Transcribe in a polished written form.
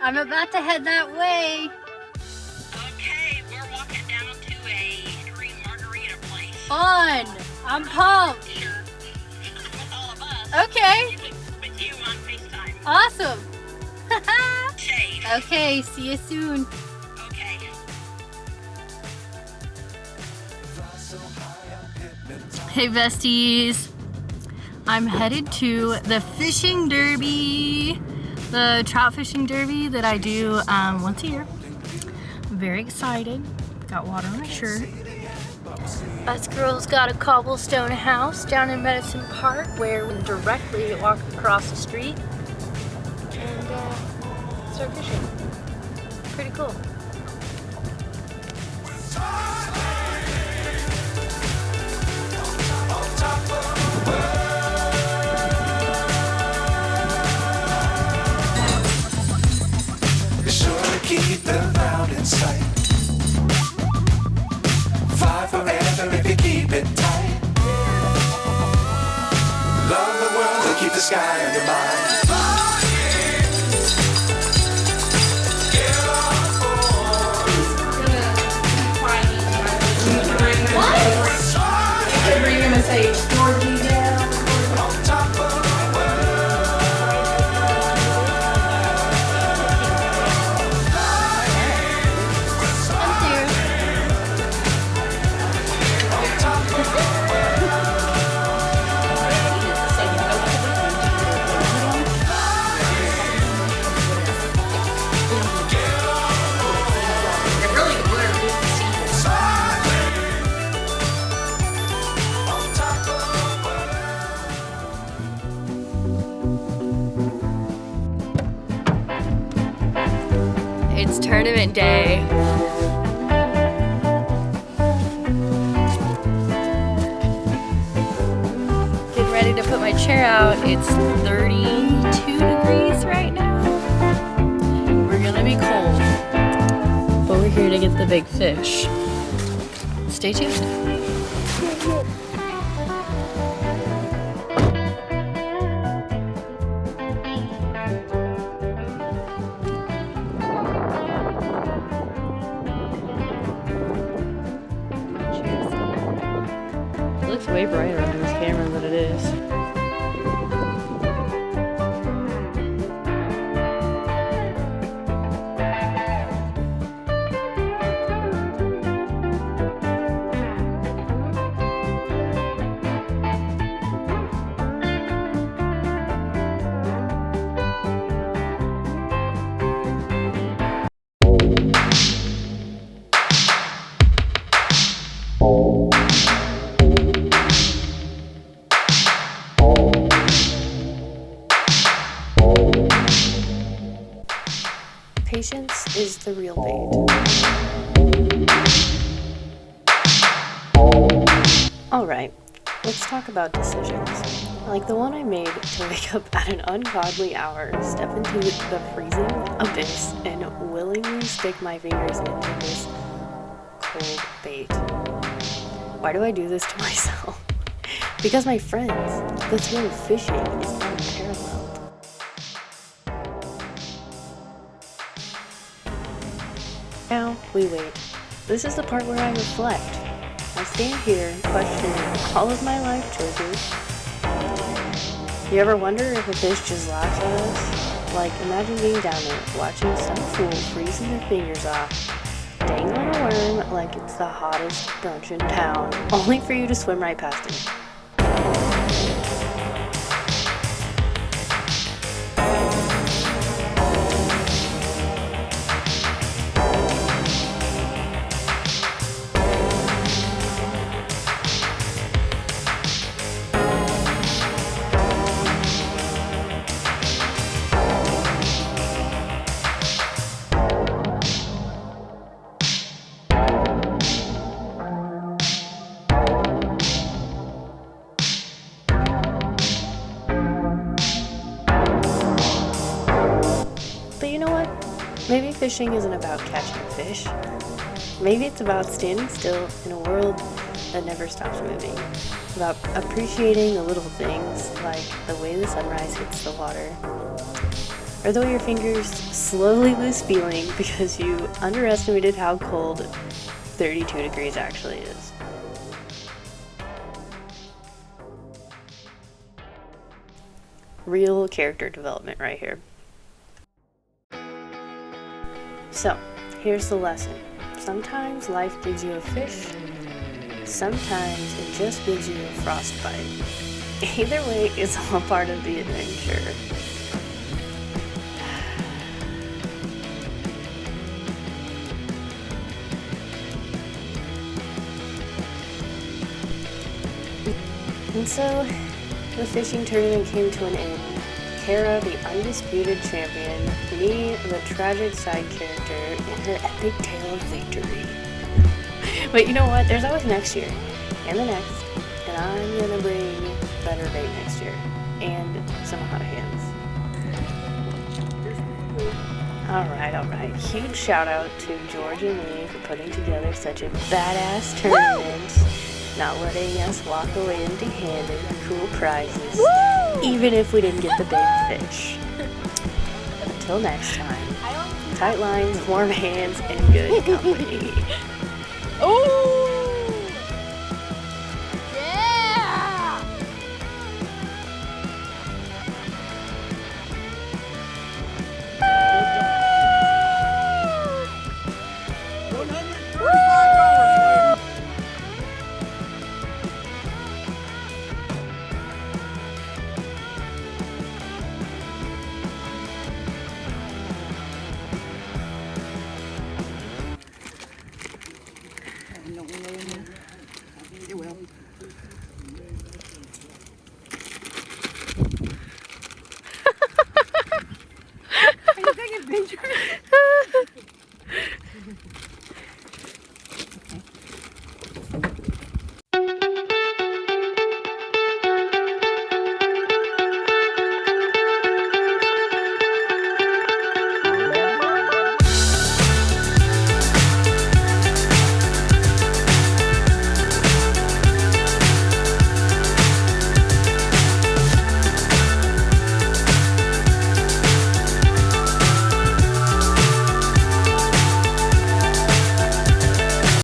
I'm about to head that way. Okay, we're walking down to a green margarita place. Fun! I'm pumped. Sure. With all of us. Okay. With you on FaceTime. Awesome. Safe. Okay, see you soon. Okay. Hey besties. I'm headed to the fishing derby. The trout fishing derby that I do once a year. I'm very excited. Got water on my shirt. Us girls got a cobblestone house down in Medicine Park where we directly walk across the street and start fishing. Pretty cool. Keep the ground in sight. Fly forever if you keep it tight. Love the world and keep the sky on your mind. What? You bring him and say, Georgie down. On top of the world. It's tournament day. Getting ready to put my chair out. It's 32 degrees right now. We're gonna be cold, but we're here to get the big fish. Stay tuned. It looks way brighter on this camera than it is. Patience is the real bait. Alright, let's talk about decisions. Like the one I made to wake up at an ungodly hour, step into the freezing abyss, and willingly stick my fingers into this cold bait. Why do I do this to myself? Because my friends, the thrill of fishing is unparalleled. Now, we wait. This is the part where I reflect. I stand here questioning all of my life choices. You ever wonder if a fish just laughs at us? Like, imagine being down there, watching some fool freezing their fingers off, dangling a worm like it's the hottest brunch in town, only for you to swim right past it. Maybe fishing isn't about catching fish. Maybe it's about standing still in a world that never stops moving. About appreciating the little things, like the way the sunrise hits the water. or though your fingers slowly lose feeling because you underestimated how cold 32 degrees actually is. Real character development right here. So, here's the lesson. Sometimes life gives you a fish, sometimes it just gives you a frostbite. Either way, it's all part of the adventure. And so, the fishing tournament came to an end. Kara, the undisputed champion, me, the tragic side character, and her epic tale of victory. But you know what? There's always next year, and the next, and I'm gonna bring better bait next year, and some hot hands. Alright. Huge shout out to George and Lee for putting together such a badass tournament. Not letting us walk away empty-handed with cool prizes. Woo! Even if we didn't get the big fish. Until next time, tight lines, warm hands, and good company. Ooh!